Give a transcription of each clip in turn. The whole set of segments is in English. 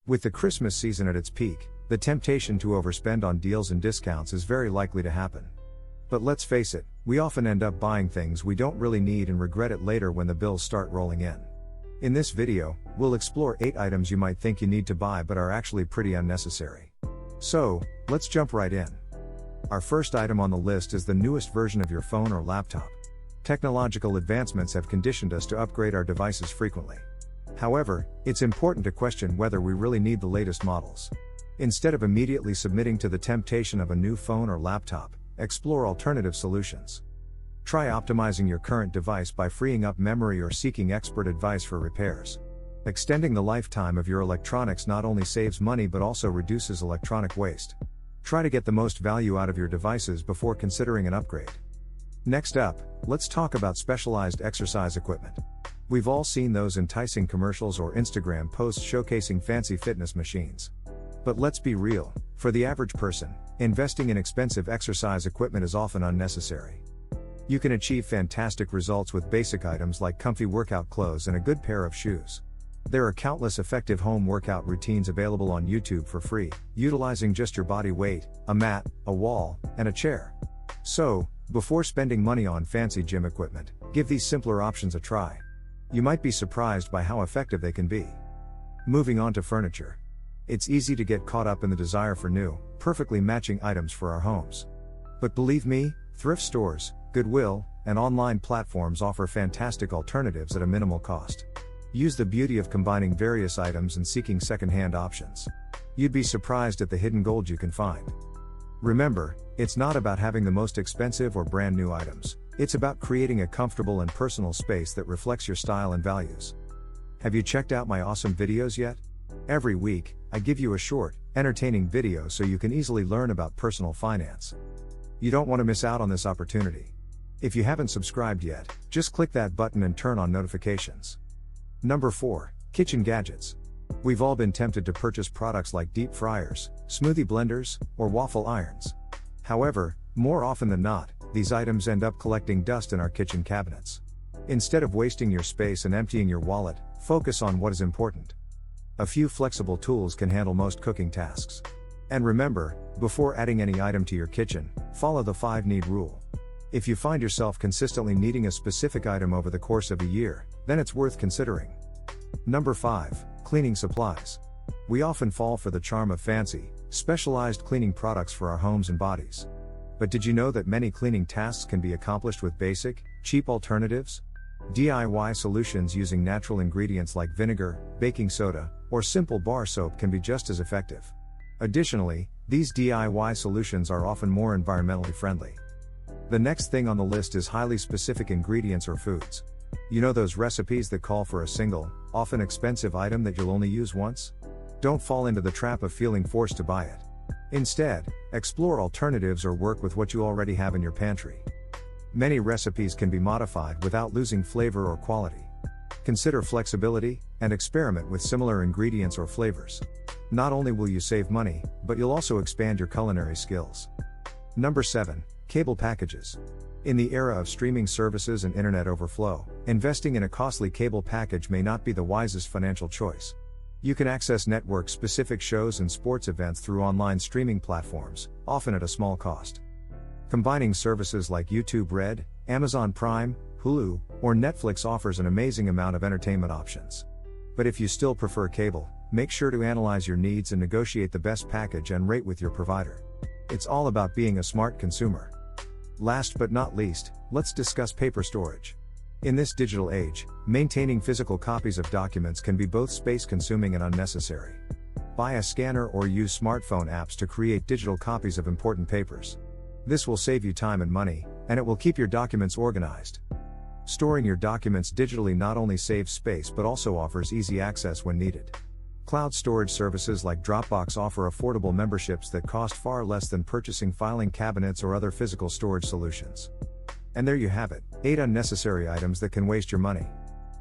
With the Christmas season at its peak, the temptation to overspend on deals and discounts is very likely to happen. But let's face it, we often end up buying things we don't really need and regret it later when the bills start rolling in. In this video, we'll explore 8 items you might think you need to buy but are actually pretty unnecessary. So, let's jump right in. Our first item on the list is the newest version of your phone or laptop. Technological advancements have conditioned us to upgrade our devices frequently. However, it's important to question whether we really need the latest models. Instead of immediately submitting to the temptation of a new phone or laptop, explore alternative solutions. Try optimizing your current device by freeing up memory or seeking expert advice for repairs. Extending the lifetime of your electronics not only saves money but also reduces electronic waste. Try to get the most value out of your devices before considering an upgrade. Next up, let's talk about specialized exercise equipment. We've all seen those enticing commercials or Instagram posts showcasing fancy fitness machines. But let's be real, for the average person, investing in expensive exercise equipment is often unnecessary. You can achieve fantastic results with basic items like comfy workout clothes and a good pair of shoes. There are countless effective home workout routines available on YouTube for free, utilizing just your body weight, a mat, a wall, and a chair. So, before spending money on fancy gym equipment, give these simpler options a try. You might be surprised by how effective they can be. Moving on to furniture. It's easy to get caught up in the desire for new, perfectly matching items for our homes. But believe me, thrift stores, Goodwill, and online platforms offer fantastic alternatives at a minimal cost. Use the beauty of combining various items and seeking second-hand options. You'd be surprised at the hidden gold you can find. Remember, it's not about having the most expensive or brand new items, it's about creating a comfortable and personal space that reflects your style and values. Have you checked out my awesome videos yet? Every week, I give you a short, entertaining video so you can easily learn about personal finance. You don't want to miss out on this opportunity. If you haven't subscribed yet, just click that button and turn on notifications. Number 4, kitchen gadgets. We've all been tempted to purchase products like deep fryers, smoothie blenders, or waffle irons. However, more often than not, these items end up collecting dust in our kitchen cabinets. Instead of wasting your space and emptying your wallet, focus on what is important. A few flexible tools can handle most cooking tasks. And remember, before adding any item to your kitchen, follow the 5-need rule. If you find yourself consistently needing a specific item over the course of a year, then it's worth considering. Number 5, cleaning supplies. We often fall for the charm of fancy, specialized cleaning products for our homes and bodies. But did you know that many cleaning tasks can be accomplished with basic, cheap alternatives? DIY solutions using natural ingredients like vinegar, baking soda, or simple bar soap can be just as effective. Additionally, these DIY solutions are often more environmentally friendly. The next thing on the list is highly specific ingredients or foods. You know those recipes that call for a single, often expensive item that you'll only use once? Don't fall into the trap of feeling forced to buy it. Instead, explore alternatives or work with what you already have in your pantry. Many recipes can be modified without losing flavor or quality. Consider flexibility, and experiment with similar ingredients or flavors. Not only will you save money, but you'll also expand your culinary skills. Number 7, cable packages. In the era of streaming services and internet overflow, investing in a costly cable package may not be the wisest financial choice. You can access network-specific shows and sports events through online streaming platforms, often at a small cost. Combining services like YouTube Red, Amazon Prime, Hulu, or Netflix offers an amazing amount of entertainment options. But if you still prefer cable, make sure to analyze your needs and negotiate the best package and rate with your provider. It's all about being a smart consumer. Last but not least, let's discuss paper storage. In this digital age, maintaining physical copies of documents can be both space-consuming and unnecessary. Buy a scanner or use smartphone apps to create digital copies of important papers. This will save you time and money, and it will keep your documents organized. Storing your documents digitally not only saves space but also offers easy access when needed. Cloud storage services like Dropbox offer affordable memberships that cost far less than purchasing filing cabinets or other physical storage solutions. And there you have it, 8 unnecessary items that can waste your money.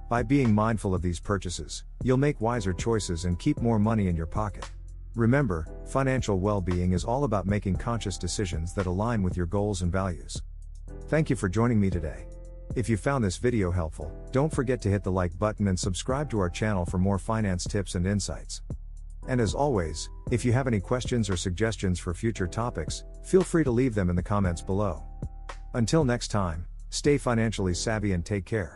By being mindful of these purchases, you'll make wiser choices and keep more money in your pocket. Remember, financial well-being is all about making conscious decisions that align with your goals and values. Thank you for joining me today. If you found this video helpful, don't forget to hit the like button and subscribe to our channel for more finance tips and insights. And as always, if you have any questions or suggestions for future topics, feel free to leave them in the comments below. Until next time, stay financially savvy and take care.